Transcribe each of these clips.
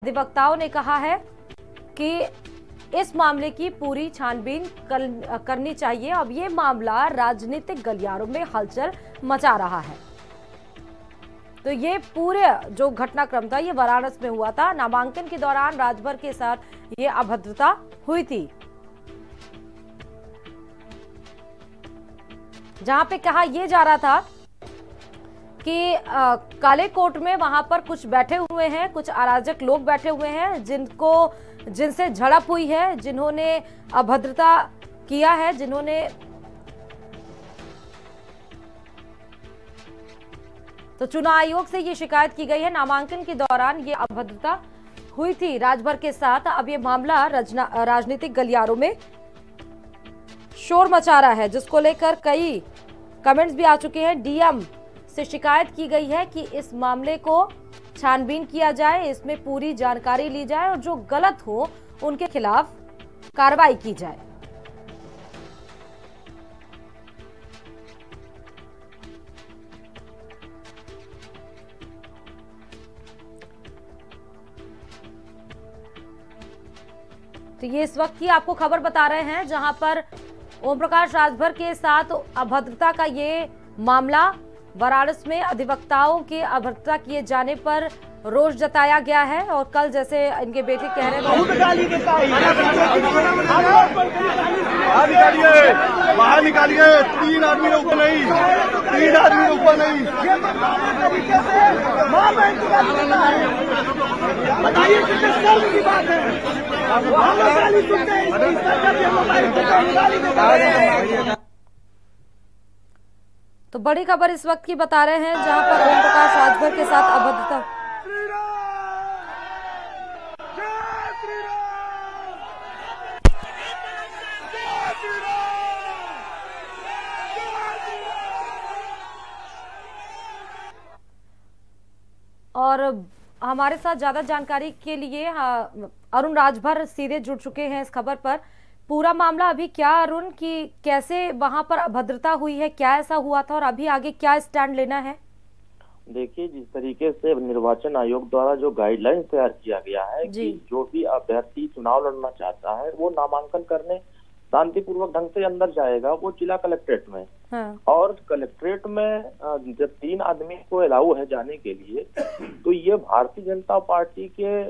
अधिवक्ताओं ने कहा है कि इस मामले की पूरी छानबीन करनी चाहिए। अब ये मामला राजनीतिक गलियारों में हलचल मचा रहा है। तो ये पूरे जो घटनाक्रम था ये वाराणसी में हुआ था। नामांकन के दौरान राजभर के साथ ये अभद्रता हुई थी, जहां पे कहा यह जा रहा था कि काले कोट में वहां पर कुछ बैठे हुए हैं, कुछ अराजक लोग बैठे हुए हैं जिनसे झड़प हुई है, जिन्होंने अभद्रता किया है, जिन्होंने तो चुनाव आयोग से ये शिकायत की गई है। नामांकन के दौरान ये अभद्रता हुई थी राजभर के साथ। अब ये मामला राजनीतिक गलियारों में शोर मचा रहा है, जिसको लेकर कई कमेंट्स भी आ चुके हैं। डीएम से शिकायत की गई है कि इस मामले को छानबीन किया जाए, इसमें पूरी जानकारी ली जाए और जो गलत हो उनके खिलाफ कार्रवाई की जाए। तो ये इस वक्त की आपको खबर बता रहे हैं, जहां पर ओम प्रकाश राजभर के साथ अभद्रता का ये मामला वाराणसी में अधिवक्ताओं के अभद्रता किए जाने पर रोष जताया गया है। और कल जैसे इनके बेटे कह रहे हैं बाहर निकालिए, 3 आदमी ऊपर नहीं, 3 आदमी ऊपर नहीं। बताइए कितने शर्म की बात है। तो बड़ी खबर इस वक्त की बता रहे हैं, जहां पर ओम प्रकाश राजभर के साथ अभद्रता। और हमारे साथ ज्यादा जानकारी के लिए अरुण राजभर सीधे जुड़ चुके हैं इस खबर पर। पूरा मामला अभी क्या अरुण, कि कैसे वहां पर अभद्रता हुई है, क्या ऐसा हुआ था और अभी आगे क्या स्टैंड लेना है? देखिए, जिस तरीके से निर्वाचन आयोग द्वारा जो गाइडलाइन तैयार किया गया है कि जो भी अभ्यर्थी चुनाव लड़ना चाहता है वो नामांकन करने शांतिपूर्वक ढंग से अंदर जाएगा, वो जिला कलेक्ट्रेट में। हाँ। और कलेक्ट्रेट में जब 3 आदमी को अलाउ है जाने के लिए, तो ये भारतीय जनता पार्टी के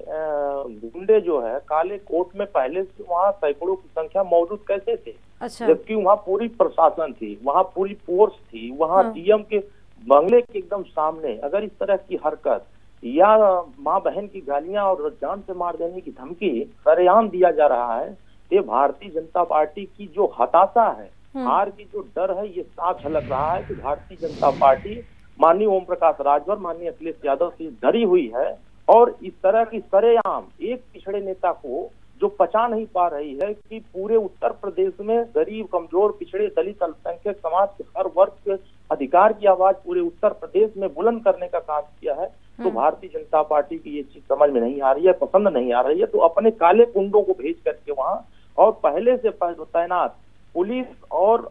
गुंडे जो है काले कोट में पहले से वहाँ सैकड़ों की संख्या मौजूद कैसे थे? अच्छा। जबकि वहाँ पूरी प्रशासन थी, वहाँ पूरी फोर्स थी, वहाँ डीएम के बंगले के एकदम सामने अगर इस तरह की हरकत या माँ बहन की गालियां और जान से मार देने की धमकी सरेआम दिया जा रहा है, ये भारतीय जनता पार्टी की जो हताशा है, हार की जो डर है, ये साफ झलक रहा है कि भारतीय जनता पार्टी माननीय ओम प्रकाश राजभर, माननीय अखिलेश यादव से डरी हुई है। और इस तरह की सरेआम एक पिछड़े नेता को जो पचा नहीं पा रही है कि पूरे उत्तर प्रदेश में गरीब, कमजोर, पिछड़े, दलित, अल्पसंख्यक समाज के हर वर्ग के अधिकार की आवाज पूरे उत्तर प्रदेश में बुलंद करने का काम किया है, तो भारतीय जनता पार्टी की ये चीज समझ में नहीं आ रही है, पसंद नहीं आ रही है। तो अपने काले कुंडों को भेज करके वहां और पहले से तैनात पुलिस और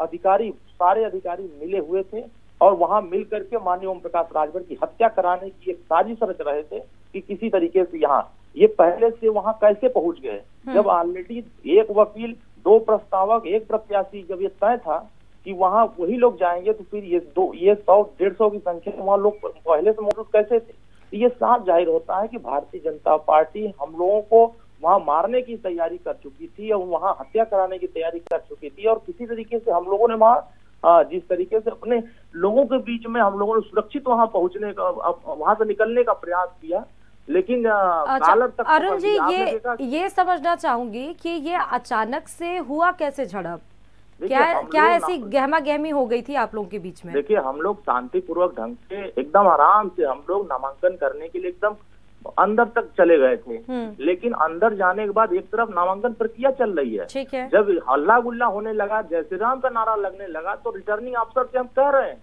अधिकारी, सारे अधिकारी मिले हुए थे और वहां मिल करके माननीय ओम प्रकाश राजभर की हत्या कराने की एक साजिश रच रहे थे कि किसी तरीके से यहाँ ये पहले से वहां कैसे पहुंच गए, जब ऑलरेडी 1 वकील, 2 प्रस्तावक, 1 प्रत्याशी, जब ये तय था कि वहां वही लोग जाएंगे, तो फिर ये 100-150 की संख्या में वहां लोग पहले से मौजूद कैसे थे? तो ये साफ जाहिर होता है कि भारतीय जनता पार्टी हम लोगों को वहां मारने की तैयारी कर चुकी थी और वहां हत्या कराने की तैयारी कर चुकी थी। और किसी तरीके से हम लोगों ने वहां जिस तरीके से अपने लोगों के बीच में हम लोगों ने सुरक्षित वहां पहुंचने का, वहां से निकलने का प्रयास किया, लेकिन कालर तक अरुण जी ये समझना चाहूंगी कि ये अचानक से हुआ कैसे झड़प? क्या ऐसी गहमा गहमी हो गई थी आप लोगों के बीच में? देखिए, हम लोग शांतिपूर्वक ढंग से एकदम आराम से हम लोग नामांकन करने के लिए एकदम अंदर तक चले गए थे, लेकिन अंदर जाने के बाद एक तरफ नामांकन प्रक्रिया चल रही है। ठीक है। जब हल्ला गुल्ला होने लगा, जय श्री राम का नारा लगने लगा, तो रिटर्निंग अफसर से हम कह रहे हैं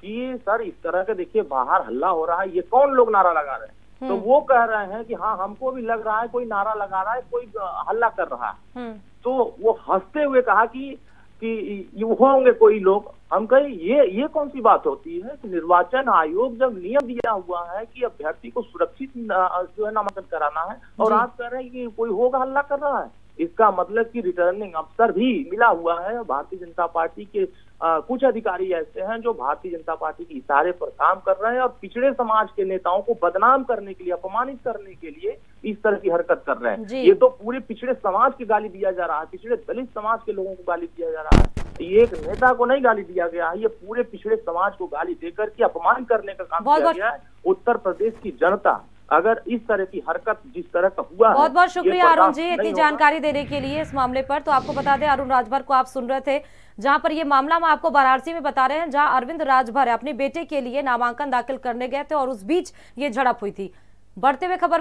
कि सर इस तरह के देखिए बाहर हल्ला हो रहा है, ये कौन लोग नारा लगा रहे हैं? तो वो कह रहे हैं कि हाँ हमको भी लग रहा है कोई नारा लगा रहा है, कोई हल्ला कर रहा है। तो वो हंसते हुए कहा कि कि होंगे कोई लोग। हम कहें ये कौन सी बात होती है कि निर्वाचन आयोग जब नियम दिया हुआ है कि अभ्यर्थी को सुरक्षित जो है नामांकन कराना है, और आप कह रहे हैं कि कोई होगा हल्ला कर रहा है। इसका मतलब कि रिटर्निंग अफसर भी मिला हुआ है। भारतीय जनता पार्टी के कुछ अधिकारी ऐसे हैं जो भारतीय जनता पार्टी के इशारे पर काम कर रहे हैं और पिछड़े समाज के नेताओं को बदनाम करने के लिए, अपमानित करने के लिए इस तरह की हरकत कर रहे हैं। ये तो पूरे पिछड़े समाज की गाली दिया जा रहा है, पिछड़े दलित समाज के लोगों को गाली दिया जा रहा है। ये एक नेता को नहीं गाली दिया गया है, ये पूरे पिछड़े समाज को गाली देकर के अपमान करने का काम किया गया है। उत्तर प्रदेश की जनता अगर इस तरह की हरकत जिस तरह का हुआ, बहुत बहुत शुक्रिया अरुण जी इतनी जानकारी देने के लिए इस मामले पर। तो आपको बता दें, अरुण राजभर को आप सुन रहे थे, जहां पर ये मामला हम आपको वाराणसी में बता रहे हैं, जहां अरविंद राजभर अपने बेटे के लिए नामांकन दाखिल करने गए थे और उस बीच ये झड़प हुई थी। बढ़ते हुए खबर